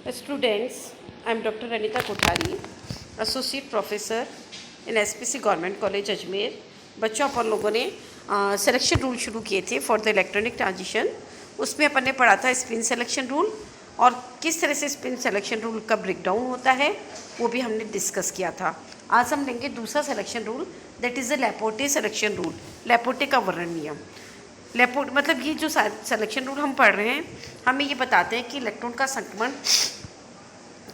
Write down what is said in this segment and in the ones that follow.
Students, I am Dr. Anita Kothari, Associate Professor in SPC Government College Ajmer. बच्चों अपन लोगों ने selection rule शुरू किए थे फॉर द इलेक्ट्रॉनिक ट्रांजिशन। उसमें अपन ने पढ़ा था स्पिन सिलेक्शन रूल और किस तरह से स्पिन सिलेक्शन रूल का ब्रेकडाउन होता है वो भी हमने डिस्कस किया था। आज हम लेंगे दूसरा selection rule, that is the Laporte selection rule, Laporte का वर्णन नियम। लेपोर्ट मतलब ये जो सिलेक्शन रूल हम पढ़ रहे हैं हमें ये बताते हैं कि इलेक्ट्रॉन का संक्रमण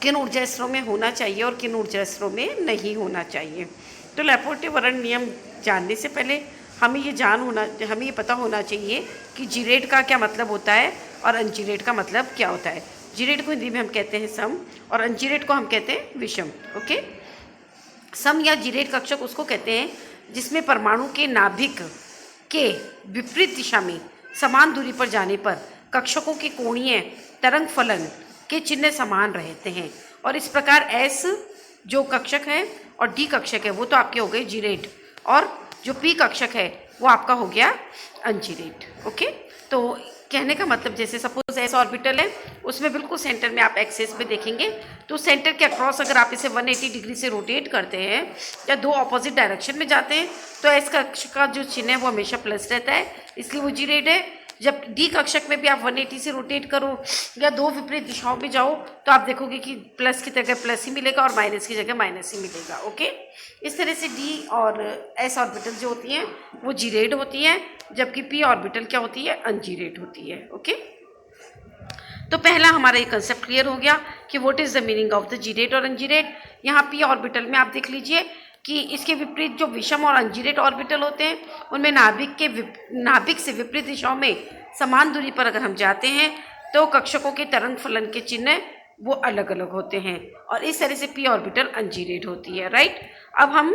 किन ऊर्जा स्तरों में होना चाहिए और किन ऊर्जा स्तरों में नहीं होना चाहिए। तो लैपोर्टे वर्णन नियम जानने से पहले हमें ये पता होना चाहिए कि जीरेट का क्या मतलब होता है और अनजीरेट का मतलब क्या होता है। जीरेट को हिंदी में हम कहते हैं सम और अनजीरेट को हम कहते हैं विषम। ओके, सम या जीरेट कक्षक उसको कहते हैं जिसमें परमाणु के नाभिक के विपरीत दिशा में समान दूरी पर जाने पर कक्षकों के कोणीय तरंग फलन के चिन्ह समान रहते हैं। और इस प्रकार एस जो कक्षक है और डी कक्षक है वो तो आपके हो गए जीरेट और जो पी कक्षक है वो आपका हो गया अनजीरेट। ओके, तो कहने का मतलब जैसे सपोज एस ऑर्बिटल है उसमें बिल्कुल सेंटर में आप एक्सेस पे देखेंगे तो सेंटर के अक्रॉस अगर आप इसे 180 डिग्री से रोटेट करते हैं या दो अपोजिट डायरेक्शन में जाते हैं तो एस कक्षक का जो चिन्ह है वो हमेशा प्लस रहता है, इसलिए वो जीरेट है। जब डी कक्षक में भी आप 180 से रोटेट करो या दो विपरीत दिशाओं में जाओ तो आप देखोगे कि प्लस की जगह प्लस ही मिलेगा और माइनस की जगह माइनस ही मिलेगा। ओके, इस तरह से डी और एस ऑर्बिटल जो होती हैं वो जीरेट होती हैं जबकि पी ऑर्बिटल क्या होती है, अनजीरेट होती है। ओके, तो पहला हमारा ये कंसेप्ट क्लियर हो गया कि what is the meaning of the gerade और अनजीरेट। यहाँ पी ऑर्बिटल में आप देख लीजिए कि इसके विपरीत जो विषम और अनजीरेट ऑर्बिटल होते हैं उनमें नाभिक से विपरीत दिशाओं में समान दूरी पर अगर हम जाते हैं तो कक्षकों के तरंग फलन के चिन्ह वो अलग अलग होते हैं और इस तरह से पी ऑर्बिटल अनजीरेट होती है। राइट, अब हम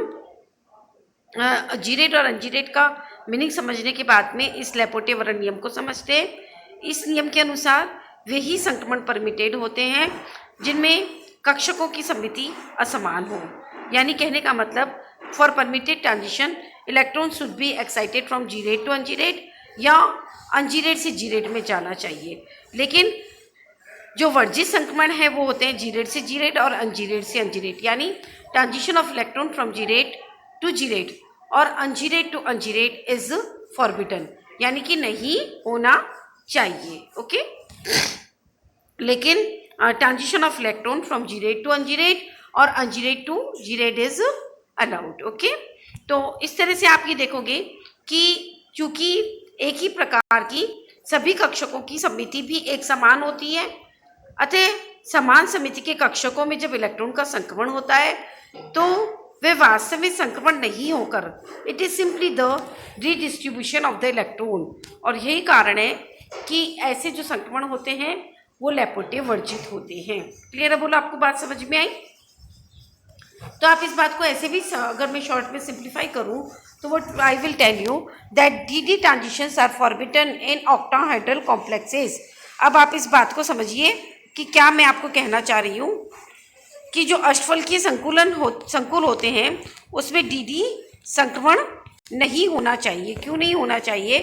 जीरेट और अनजीरेट का मीनिंग समझने के बाद में इस लैपोर्टे वर्णन नियम को समझते हैं। इस नियम के अनुसार वे ही संक्रमण परमिटेड होते हैं जिनमें कक्षकों की समिति असमान हो। यानी कहने का मतलब for permitted transition electron should be excited from gerade to ungerade या अनजीरेट से जीरेट में जाना चाहिए, लेकिन जो वर्जित संक्रमण है वो होते हैं जीरेट से जीरेट और अनजीरेट से अनजीरेट। यानी transition of electron from gerade to gerade और ungerade to ungerade is forbidden, यानी कि नहीं होना चाहिए। ओके, लेकिन transition of electron from gerade to ungerade और ungerade to gerade is allowed. Okay, तो इस तरह से आप ये देखोगे कि चूंकि एक ही प्रकार की सभी कक्षकों की समिति भी एक समान होती है, अतः समान समिति के कक्षकों में जब इलेक्ट्रॉन का संक्रमण होता है तो वे वास्तव में संक्रमण नहीं होकर it is simply the redistribution of the electron. और यही कारण है कि ऐसे जो संक्रमण होते हैं वो लैपोर्टे वर्जित होते हैं। क्लियर है, बोलो आपको बात समझ में आई? तो आप इस बात को ऐसे भी अगर मैं शॉर्ट में सिंप्लीफाई करूं तो what I will tell you that D transitions are forbidden in octahedral complexes. अब आप इस बात को समझिए कि क्या मैं आपको कहना चाह रही हूँ कि जो अष्टफलकीय संकुल होते हैं उसमें डी संक्रमण नहीं होना चाहिए। क्यों नहीं होना चाहिए?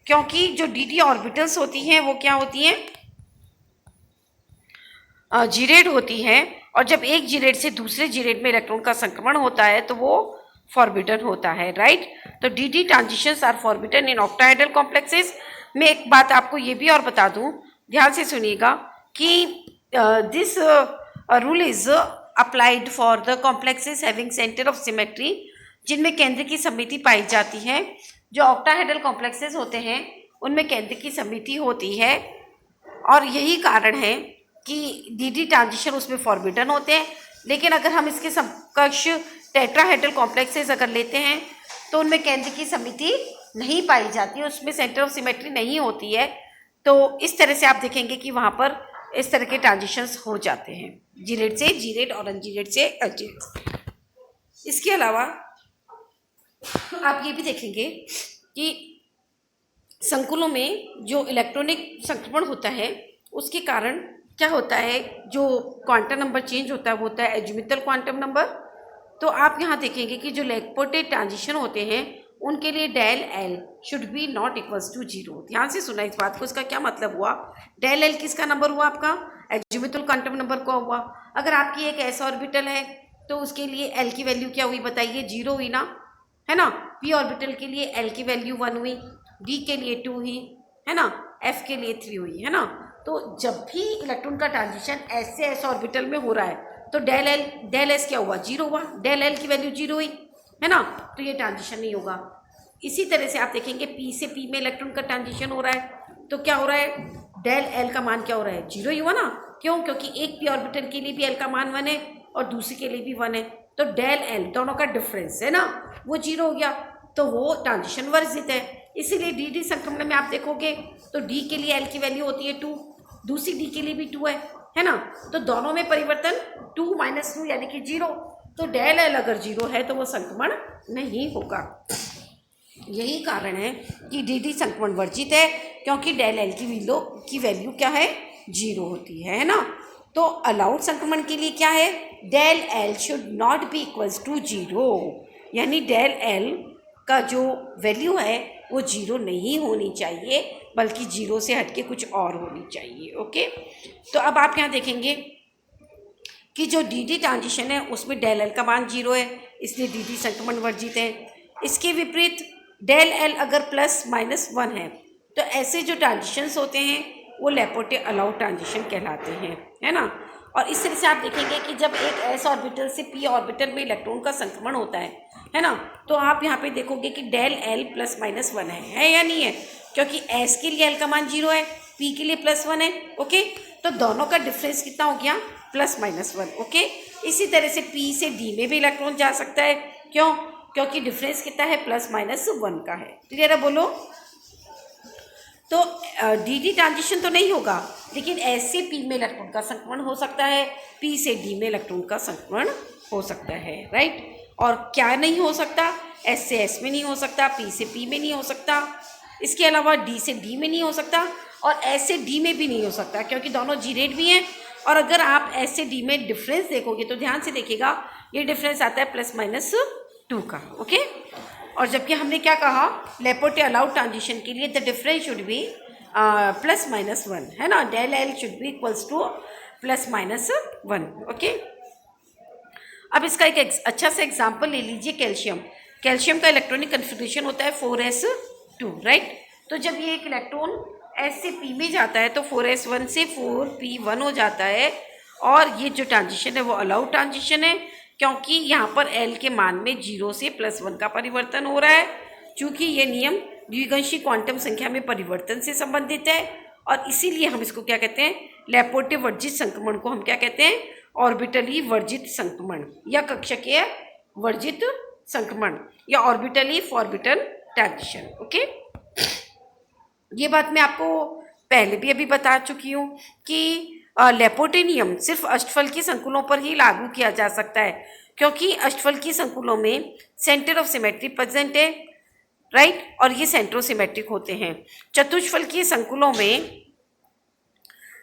क्योंकि जो डी ऑर्बिटल्स होती हैं वो क्या होती हैं, जीरेट होती है और जब एक जीरेट से दूसरे जीरेट में इलेक्ट्रॉन का संक्रमण होता है तो वो फॉरबिडन होता है। राइट, तो D transitions are forbidden in octahedral complexes. मैं एक बात आपको ये भी और बता दूं, ध्यान से सुनिएगा कि this rule is applied for the complexes having centre of symmetry, जिनमें केंद्र की समिति पाई जाती है। जो ऑक्टाहेड्रल कॉम्प्लेक्सेस होते हैं उनमें केंद्र की समिति होती है और यही कारण है कि डी ट्रांजिशन उसमें फॉरबिडन होते हैं। लेकिन अगर हम इसके समकक्ष टेट्राहेड्रल कॉम्प्लेक्सेस अगर लेते हैं तो उनमें केंद्र की समिति नहीं पाई जाती है, उसमें सेंटर ऑफ सिमेट्री नहीं होती है। तो इस तरह से आप देखेंगे कि वहाँ पर इस तरह के ट्रांजिशंस हो जाते हैं, जीरेट से जीरेट और अनजीरेट से अनजीरेट। इसके अलावा आप ये भी देखेंगे कि संकुलों में जो इलेक्ट्रॉनिक संक्रमण होता है उसके कारण क्या होता है, जो क्वांटम नंबर चेंज होता है वो होता है एजिमुथल क्वांटम नंबर। तो आप यहाँ देखेंगे कि जो लैपोर्टे ट्रांजिशन होते हैं उनके लिए del L should be not equals to zero. ध्यान से सुना इस बात को, इसका क्या मतलब हुआ? डेल एल किसका नंबर हुआ आपका? एजिमुथल क्वांटम नंबर क्या हुआ? अगर आपकी एक एस ऑर्बिटल है तो उसके लिए एल की वैल्यू क्या हुई बताइए? 0 हुई ना, है ना। पी ऑर्बिटल के लिए एल की वैल्यू 1 हुई, डी के लिए 2 हुई, है ना, एफ के लिए 3 हुई, है ना। तो जब भी इलेक्ट्रॉन का ट्रांजिशन एस से एस ऑर्बिटल में हो रहा है तो डेल एस क्या हुआ? 0 हुआ, डेल एल की वैल्यू 0 हुई, है ना। तो ये ट्रांजिशन नहीं होगा। इसी तरह से आप देखेंगे पी से पी में इलेक्ट्रॉन का ट्रांजिशन हो रहा है तो क्या हो रहा है? डेल एल का मान क्या हो रहा है? 0 ही हुआ ना। क्यों? क्योंकि एक पी ऑर्बिटल के लिए भी एल का मान 1 है और दूसरे के लिए भी 1 है, तो डेल एल दोनों का डिफरेंस है ना, वो 0 हो गया, तो वो ट्रांजिशन वर्जित है। इसीलिए डी डी संक्रमण में आप देखोगे तो डी के लिए एल की वैल्यू होती है 2, दूसरी डी के लिए भी 2 है ना। तो दोनों में परिवर्तन 2 - 2 यानी कि 0। तो डेल एल अगर 0 है तो वो संक्रमण नहीं होगा। यही कारण है कि डी डी संक्रमण वर्जित है, क्योंकि डेल एल की वैल्यू क्या है? 0 होती है ना। तो अलाउड संक्रमण के लिए क्या है? Del L should not be equals to 0, यानी डेल एल का जो वैल्यू है वो 0 नहीं होनी चाहिए, बल्कि 0 से हटके कुछ और होनी चाहिए। ओके, तो अब आप यहाँ देखेंगे कि जो डी डी ट्रांजिशन है उसमें डेल एल का मान 0 है, इसलिए डी डी संक्रमण वर्जित है। इसके विपरीत डेल एल अगर +-1 है तो ऐसे जो ट्रांजिशंस होते हैं वो लेपोटे अलाउड ट्रांजिशन कहलाते हैं, है ना। और इस तरह से आप देखेंगे कि जब एक एस ऑर्बिटल से पी ऑर्बिटल में इलेक्ट्रॉन का संक्रमण होता है ना, तो आप यहाँ पे देखोगे कि डेल एल +-1 है या नहीं है? क्योंकि एस के लिए एल का मान 0 है, पी के लिए +1 है। ओके, तो दोनों का डिफरेंस कितना हो गया? +-1। ओके, इसी तरह से पी से डी में भी इलेक्ट्रॉन जा सकता है। क्यों? क्योंकि डिफरेंस कितना है? +-1 का है। क्लियर है? बोलो। तो डी डी ट्रांजिशन तो नहीं होगा, लेकिन एस से पी में इलेक्ट्रॉन का संक्रमण हो सकता है, पी से डी में इलेक्ट्रॉन का संक्रमण हो सकता है, राइट। और क्या नहीं हो सकता? एस से एस में नहीं हो सकता, पी से पी में नहीं हो सकता, इसके अलावा डी से डी में नहीं हो सकता, और एस से डी में भी नहीं हो सकता, क्योंकि दोनों जीरेट भी हैं। और अगर आप एस से डी में डिफरेंस देखोगे तो ध्यान से देखिएगा, ये डिफरेंस आता है +-2 का। ओके, और जबकि हमने क्या कहा? लेपोटे अलाउड ट्रांजिशन के लिए द डिफरेंस शुड बी +-1, है ना। Del L should be equals to +-1। Okay, अब इसका एक अच्छा सा एग्जांपल ले लीजिए। कैल्शियम का इलेक्ट्रॉनिक कन्फिग्रेशन होता है 4s2, राइट। तो जब ये एक इलेक्ट्रॉन एस से पी में जाता है तो 4s1 से 4p1 हो जाता है, और ये जो ट्रांजिशन है वो अलाउड ट्रांजिशन है, क्योंकि यहाँ पर एल के मान में 0 से +1 का परिवर्तन हो रहा है। चूँकि ये नियम द्विअंशी क्वांटम संख्या में परिवर्तन से संबंधित है, और इसीलिए हम इसको क्या कहते हैं? लेपोटे वर्जित संक्रमण को हम क्या कहते हैं? ऑर्बिटली वर्जित संक्रमण, या कक्षकीय वर्जित संक्रमण, या ऑर्बिटली फॉर्बिटल ट्रांजिशन। ओके, ये बात मैं आपको पहले भी अभी बता चुकी हूँ कि लेपोटे नियम सिर्फ अष्टफलकीय संकुलों पर ही लागू किया जा सकता है, क्योंकि अष्टफलकीय संकुलों में सेंटर ऑफ सिमेट्री प्रेजेंट है, राइट, और ये सेंट्रोसिमेट्रिक होते हैं। चतुष्फलकीय संकुलों में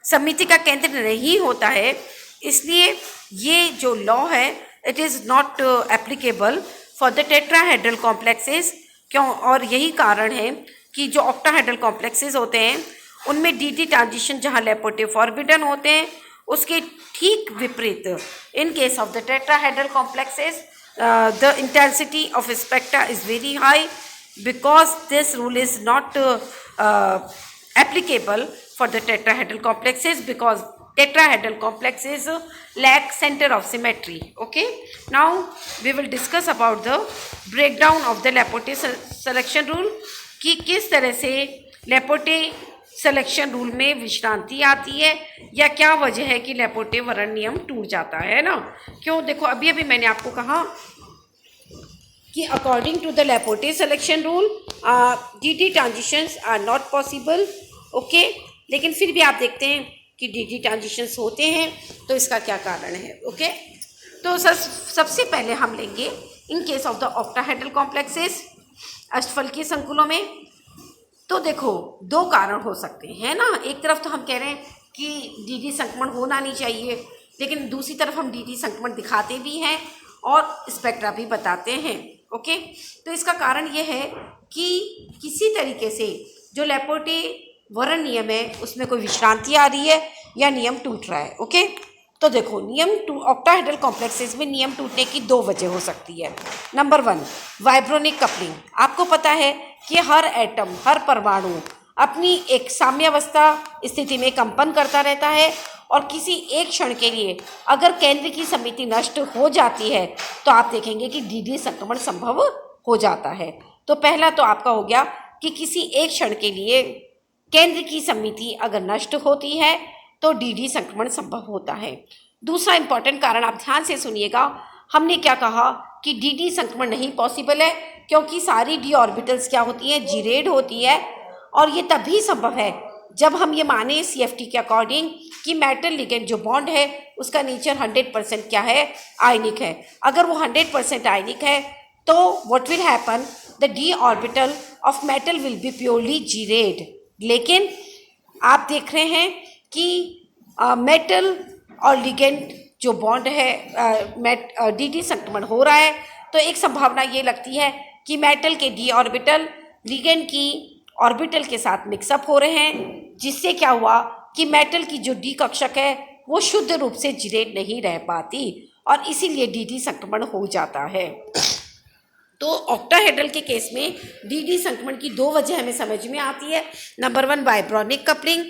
समिति का केंद्र नहीं होता है, इसलिए ये जो लॉ है it is not applicable for the tetrahedral complexes. क्यों? और यही कारण है कि जो ऑक्टाहेड्रल कॉम्प्लेक्सेस होते हैं उनमें डी डी ट्रांजिशन जहाँ लेपोटे फॉरबिडन होते हैं, उसके ठीक विपरीत इन case of the tetrahedral complexes the intensity of spectra is very high, because this rule is not applicable for the tetrahedral complexes, because tetrahedral complexes lack center of symmetry. Okay, now we will discuss about the breakdown of the Laporte selection rule, कि किस तरह से लेपोटे selection rule में विश्रांति आती है, या क्या वजह है कि लेपोटे वर्ण नियम टूट जाता है ना। क्यों? देखो, अभी अभी मैंने आपको कहा कि according to the Laporte selection rule D D transitions are not possible. Okay, लेकिन फिर भी आप देखते हैं कि डी डी ट्रांजिशंस होते हैं, तो इसका क्या कारण है? ओके, तो सबसे पहले हम लेंगे in case of the octahedral complexes, अष्टफलकीय संकुलों में। तो देखो, दो कारण हो सकते हैं ना। एक तरफ तो हम कह रहे हैं कि डी डी संक्रमण होना नहीं चाहिए, लेकिन दूसरी तरफ हम डी डी संक्रमण दिखाते भी हैं और स्पेक्ट्रा भी बताते हैं। ओके, तो इसका कारण ये है कि किसी तरीके से जो लेपोटे वर्ण नियम है उसमें कोई विश्रांति आ रही है, या नियम टूट रहा है। ओके, तो देखो ऑक्टाहेड्रल कॉम्प्लेक्सेस में नियम टूटने की दो वजह हो सकती है। Number 1, vibronic coupling. आपको पता है कि हर एटम, हर परमाणु अपनी एक साम्यावस्था स्थिति में कंपन करता रहता है और किसी एक क्षण के लिए अगर केंद्र की समिति नष्ट हो जाती है तो आप देखेंगे कि डीडी संक्रमण संभव हो जाता है। तो पहला तो आपका हो गया कि किसी एक क्षण के लिए केंद्र की समिति अगर नष्ट होती है तो डीडी संक्रमण संभव होता है। दूसरा इंपॉर्टेंट कारण आप ध्यान से सुनिएगा, हमने क्या कहा कि डीडी संक्रमण नहीं पॉसिबल है क्योंकि सारी डी ऑर्बिटल्स क्या होती है, जीरेड होती है, और ये तभी संभव है जब हम ये माने CFT के अकॉर्डिंग कि मेटल लिगेंड जो बॉन्ड है उसका नेचर 100% क्या है, आयनिक है। अगर वो 100% आयनिक है तो what will happen, the D orbital of metal will be purely geared. लेकिन आप देख रहे हैं कि मेटल और लिगेंड जो बॉन्ड है, डीडी संक्रमण हो रहा है, तो एक संभावना ये लगती है कि मेटल के डी ऑर्बिटल लिगेंड की ऑर्बिटल के साथ मिक्सअप हो रहे हैं, जिससे क्या हुआ कि मेटल की जो डी कक्षक है वो शुद्ध रूप से जीरेड नहीं रह पाती और इसीलिए डीडी संक्रमण हो जाता है। तो ऑक्टाहेड्रल के केस में डीडी संक्रमण की दो वजह हमें समझ में आती है। नंबर 1, वाइब्रोनिक कपलिंग,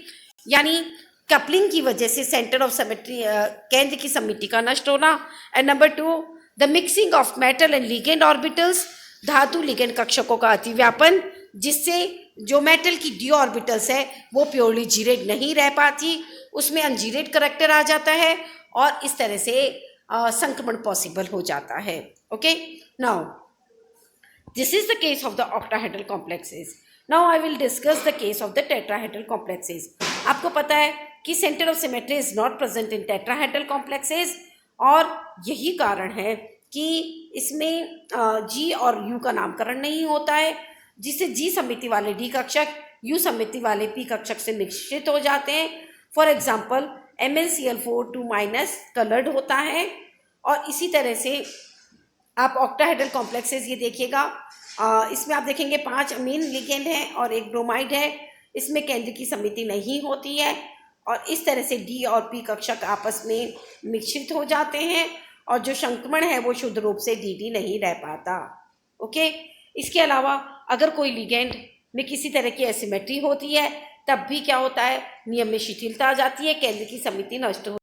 यानी कपलिंग की वजह से सेंटर ऑफ सिमेट्री, केंद्र की समिति का नष्ट होना, and number 2, the mixing of metal and ligand orbitals, धातु लिगेंड कक्षकों का अतिव्यापन, जिससे जो मेटल की डी ऑर्बिटल्स है वो प्योरली जीरेड नहीं रह पाती, उसमें अनजीरेड करेक्टर आ जाता है और इस तरह से संक्रमण पॉसिबल हो जाता है। Okay, now this is the case of the octahedral complexes. Now I will discuss the case of the tetrahedral complexes. आपको पता है कि center of symmetry is not present in tetrahedral complexes और यही कारण है कि इसमें G और U का नामकरण नहीं होता है, जिससे G समिति वाले D कक्षक U समिति वाले P कक्षक से मिश्रित हो जाते हैं। फॉर एग्जाम्पल MnCl4 2- कलर्ड होता है और इसी तरह से आप ऑक्टाहेड्रल कॉम्प्लेक्सेस ये देखिएगा, इसमें आप देखेंगे 5 अमीन लिगेंड हैं और एक ब्रोमाइड है, इसमें केंद्र की समिति नहीं होती है और इस तरह से डी और पी कक्षक आपस में मिश्रित हो जाते हैं और जो संक्रमण है वो शुद्ध रूप से डीडी नहीं रह पाता। ओके, इसके अलावा अगर कोई लिगेंड में किसी तरह की एसिमेट्री होती है तब भी क्या होता है, नियम में शिथिलता आ जाती है, केंद्र की समिति नष्ट हो